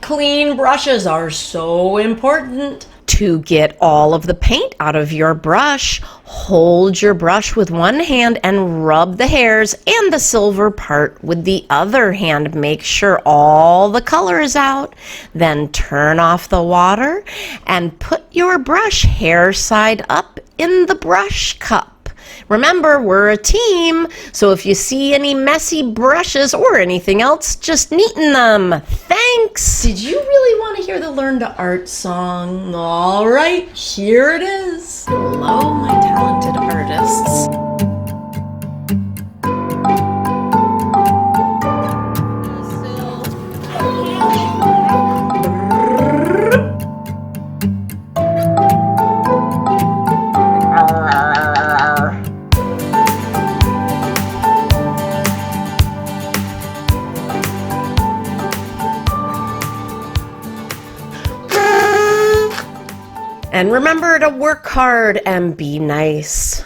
Clean brushes are so important. To get all of the paint out of your brush, hold your brush with one hand and rub the hairs and the silver part with the other hand. Make sure all the color is out. Then turn off the water and put your brush hair side up in the brush cup. Remember, we're a team, so if you see any messy brushes or anything else, just neaten them. Thanks! Did you really want to hear the Learn to Art song? All right, here it is. Hello, my talented artists. And remember to work hard and be nice.